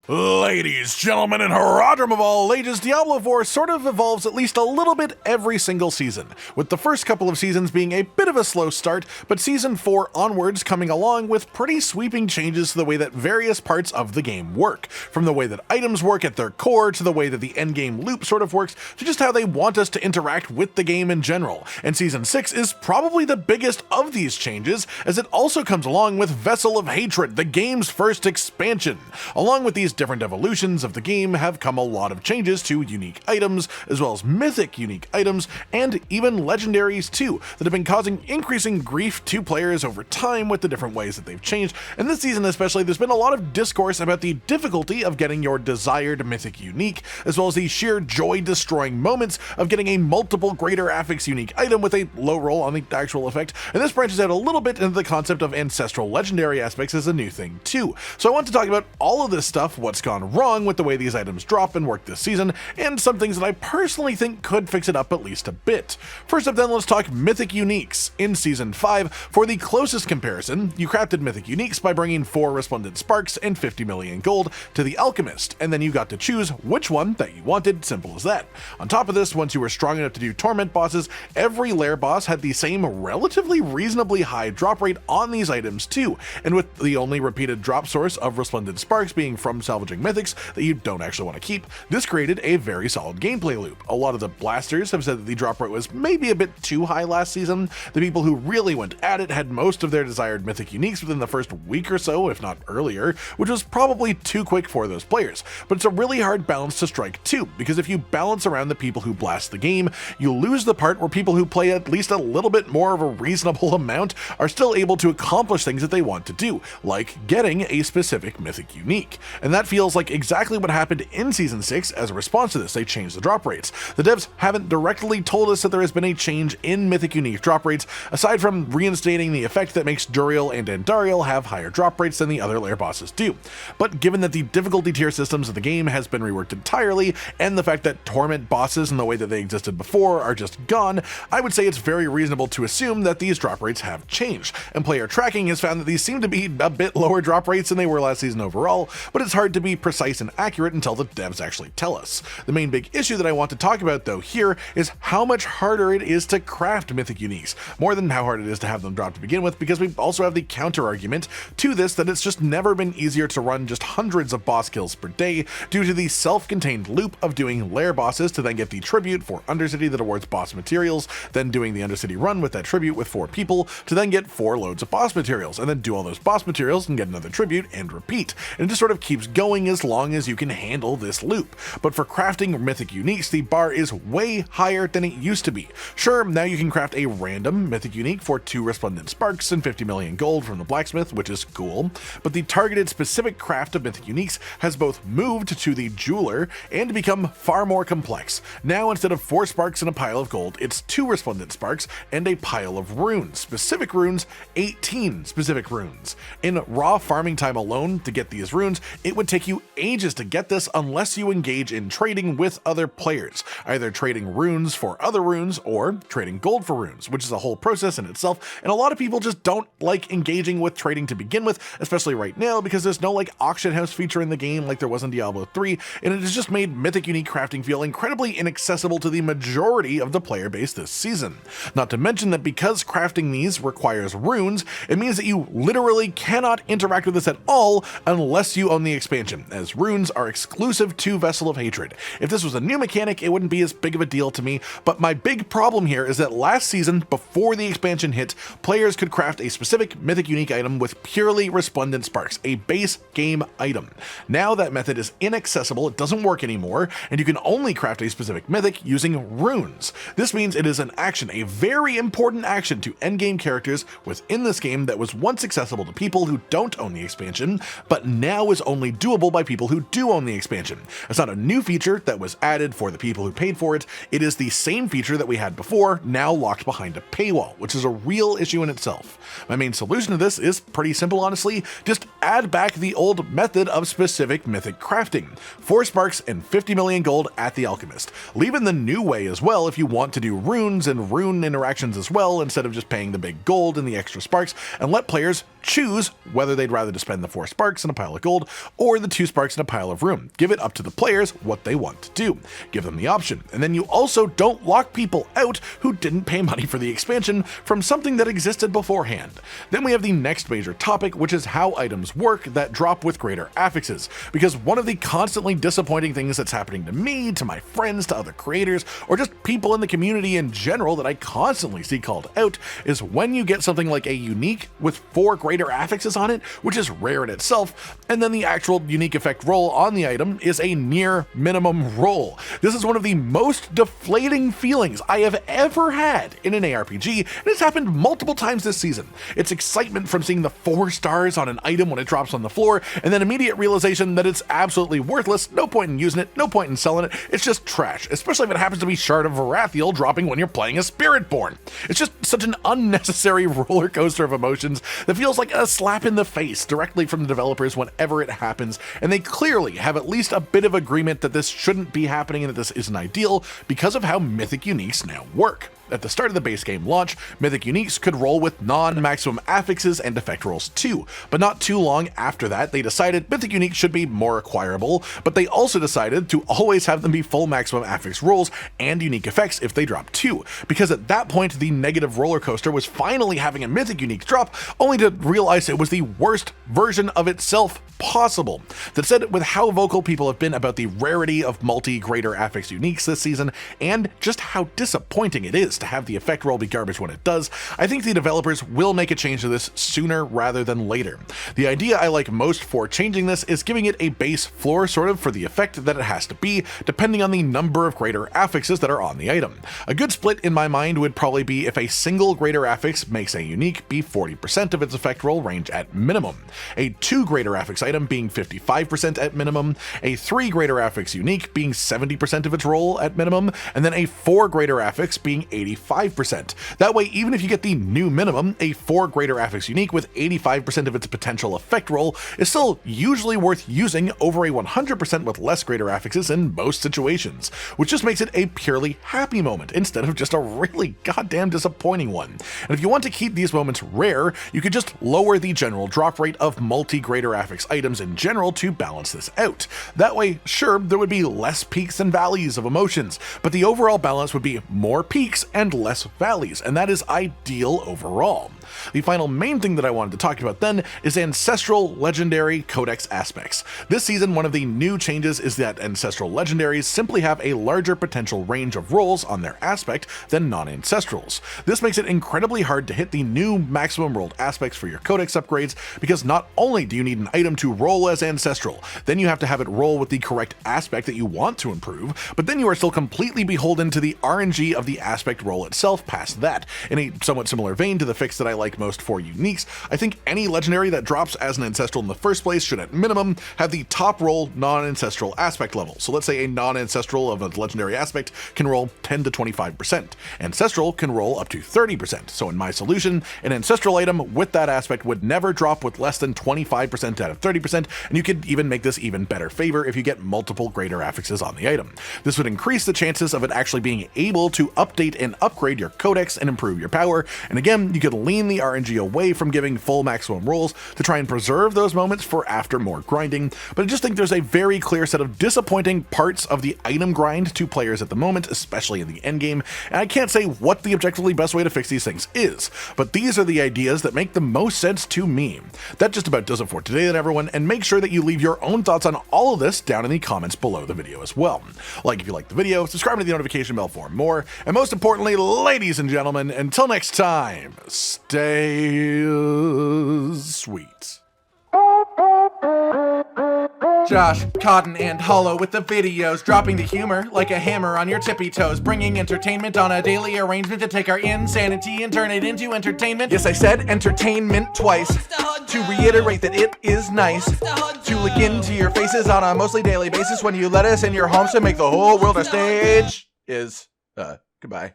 Ladies, gentlemen, and haradrim of all ages, Diablo 4 sort of evolves at least a little bit every single season, with the first couple of seasons being a bit of a slow start, but Season 4 onwards coming along with pretty sweeping changes to the way that various parts of the game work, from the way that items work at their core, to the way that the endgame loop sort of works, to just how they want us to interact with the game in general. And Season 6 is probably the biggest of these changes, as it also comes along with Vessel of Hated, the game's first expansion. Along with these different evolutions of the game have come a lot of changes to unique items, as well as mythic unique items, and even legendaries too, that have been causing increasing grief to players over time with the different ways that they've changed. And this season especially, there's been a lot of discourse about the difficulty of getting your desired mythic unique, as well as the sheer joy-destroying moments of getting a multiple greater Affix unique item with a low roll on the actual effect. And this branches out a little bit into the concept of ancestral legendary aspects as a new thing too. So I want to talk about all of this stuff, what's gone wrong with the way these items drop and work this season, and some things that I personally think could fix it up at least a bit. First up then, let's talk mythic uniques. In Season 5, for the closest comparison, you crafted mythic uniques by bringing 4 resplendent sparks and 50 million gold to the alchemist, and then you got to choose which one that you wanted, simple as that. On top of this, once you were strong enough to do Torment bosses, every lair boss had the same relatively reasonably high drop rate on these items too, and with the only repeated drop source of resplendent sparks being from salvaging mythics that you don't actually want to keep, this created a very solid gameplay loop. A lot of the blasters have said that the drop rate was maybe a bit too high last season. The people who really went at it had most of their desired mythic uniques within the first week or so, if not earlier, which was probably too quick for those players. But it's a really hard balance to strike too, because if you balance around the people who blast the game, you lose the part where people who play at least a little bit more of a reasonable amount are still able to accomplish things that they want to do, like getting a specific mythic unique. And that feels like exactly what happened in Season 6 as a response to this. They changed the drop rates. The devs haven't directly told us that there has been a change in mythic unique drop rates, aside from reinstating the effect that makes Duriel and Andariel have higher drop rates than the other lair bosses do. But given that the difficulty tier systems of the game has been reworked entirely, and the fact that Torment bosses in the way that they existed before are just gone, I would say it's very reasonable to assume that these drop rates have changed, and player tracking has found that these seem to be a bit lower drop rates than they were last season overall, but it's hard to be precise and accurate until the devs actually tell us. The main big issue that I want to talk about though here is how much harder it is to craft mythic uniques, more than how hard it is to have them drop to begin with, because we also have the counter argument to this that it's just never been easier to run just hundreds of boss kills per day due to the self-contained loop of doing lair bosses to then get the tribute for undercity that awards boss materials, then doing the undercity run with that tribute with 4 people to then get 4 loads of boss materials, and then do all those boss materials and get another tribute and repeat. And it just sort of keeps going as long as you can handle this loop. But for crafting mythic uniques, the bar is way higher than it used to be. Sure, now you can craft a random mythic unique for 2 resplendent sparks and 50 million gold from the blacksmith, which is cool, but the targeted specific craft of mythic uniques has both moved to the jeweler and become far more complex. Now instead of 4 sparks and a pile of gold, it's 2 resplendent sparks and a pile of runes. Specific runes, 18 specific runes. In raw farming time alone to get these runes, it would take you ages to get this unless you engage in trading with other players, either trading runes for other runes or trading gold for runes, which is a whole process in itself, and a lot of people just don't like engaging with trading to begin with, especially right now because there's no like auction house feature in the game like there was in Diablo 3, and it has just made mythic unique crafting feel incredibly inaccessible to the majority of the player base this season. Not to mention that because crafting these requires runes, it means that you literally cannot interact with this at all unless you own the expansion, as runes are exclusive to Vessel of Hated. If this was a new mechanic, it wouldn't be as big of a deal to me, but my big problem here is that last season, before the expansion hit, players could craft a specific mythic unique item with purely resplendent sparks, a base game item. Now that method is inaccessible, it doesn't work anymore, and you can only craft a specific mythic using runes. This means it is an action, a very important action to endgame characters within this game that was once accessible to people who don't own the expansion, but now is only doable by people who do own the expansion. It's not a new feature that was added for the people who paid for it, it is the same feature that we had before, now locked behind a paywall, which is a real issue in itself. My main solution to this is pretty simple honestly, just add back the old method of specific mythic crafting, 4 sparks and 50 million gold at the alchemist. Leave in the new way as well if you want to do runes and rune interactions as well instead of just paying the big gold and the extra sparks, and let players choose whether they'd rather to spend the 4 sparks and a pile of gold or the 2 sparks and a pile of rune. Give it up to the players what they want to do. Give them the option. And then you also don't lock people out who didn't pay money for the expansion from something that existed beforehand. Then we have the next major topic, which is how items work that drop with greater affixes. Because one of the constantly disappointing things that's happening to me, to my friends, to other creators, or just people in the community in general that I constantly see called out, is when you get something like a unique with 4 greater affixes on it, which is rare in itself, and then the actual unique effect roll on the item is a near minimum roll. This is one of the most deflating feelings I have ever had in an ARPG, and it's happened multiple times this season. It's excitement from seeing the 4 stars on an item when it drops on the floor, and then immediate realization that it's absolutely worthless, no point in using it, no point in selling it, it's just trash, especially if it happens to be Shard of Varathiel dropping when you're playing a spiritborn. It's just such an unnecessary roller coaster of emotions that feels like a slap in the face directly from the developers whenever it happens, and they clearly have at least a bit of agreement that this shouldn't be happening and that this isn't ideal because of how Mythic uniques now work. At the start of the base game launch, Mythic uniques could roll with non-maximum affixes and effect rolls too, but not too long after that they decided Mythic uniques should be more acquirable, but they also decided to always have them be full maximum affix rolls and unique effects if they drop too, because at that point the negative roller coaster was finally having a Mythic unique drop, only to realize it was the worst version of itself possible. That said, with how vocal people have been about the rarity of multi-greater affix uniques this season, and just how disappointing it is to have the effect roll be garbage when it does, I think the developers will make a change to this sooner rather than later. The idea I like most for changing this is giving it a base floor sort of for the effect that it has to be, depending on the number of greater affixes that are on the item. A good split in my mind would probably be if a single greater affix makes a unique be 40% of its effect roll range at minimum, a 2 greater affix item being 55% at minimum, a 3 greater affix unique being 70% of its roll at minimum, and then a 4 greater affix being 85%. That way, even if you get the new minimum, a 4 greater affix unique with 85% of its potential effect roll is still usually worth using over a 100% with less greater affixes in most situations, which just makes it a purely happy moment instead of just a really goddamn disappointing one. And if you want to keep these moments rare, you could just lower the general drop rate of multi-greater affix items in general to balance this out. That way, sure, there would be less peaks and valleys of emotions, but the overall balance would be more peaks and less valleys, and that is ideal overall. The final main thing that I wanted to talk about then is Ancestral Legendary Codex aspects. This season, one of the new changes is that Ancestral Legendaries simply have a larger potential range of rolls on their aspect than non-Ancestrals. This makes it incredibly hard to hit the new maximum rolled aspects for your Codex upgrades, because not only do you need an item to roll as Ancestral, then you have to have it roll with the correct aspect that you want to improve, but then you are still completely beholden to the RNG of the aspect roll itself past that. In a somewhat similar vein to the fix that I like most for uniques, I think any legendary that drops as an ancestral in the first place should at minimum have the top roll non-ancestral aspect level. So let's say a non-ancestral of a legendary aspect can roll 10 to 25%. Ancestral can roll up to 30%. So in my solution, an ancestral item with that aspect would never drop with less than 25% out of 30%, and you could even make this even better favor if you get multiple greater affixes on the item. This would increase the chances of it actually being able to update and upgrade your codex and improve your power, and again, you could lean the RNG away from giving full maximum rolls to try and preserve those moments for after more grinding, but I just think there's a very clear set of disappointing parts of the item grind to players at the moment, especially in the endgame, and I can't say what the objectively best way to fix these things is, but these are the ideas that make the most sense to me. That just about does it for today then, everyone, and make sure that you leave your own thoughts on all of this down in the comments below the video as well. Like if you liked the video, subscribe to the notification bell for more, and most importantly, ladies and gentlemen, until next time, stay sweet. Josh, Cotton, and Hollow with the videos, dropping the humor like a hammer on your tippy toes, bringing entertainment on a daily arrangement to take our insanity and turn it into entertainment. Yes, I said entertainment twice, to reiterate that it is nice to look into your faces on a mostly daily basis when you let us in your homes to make the whole world a stage. Goodbye.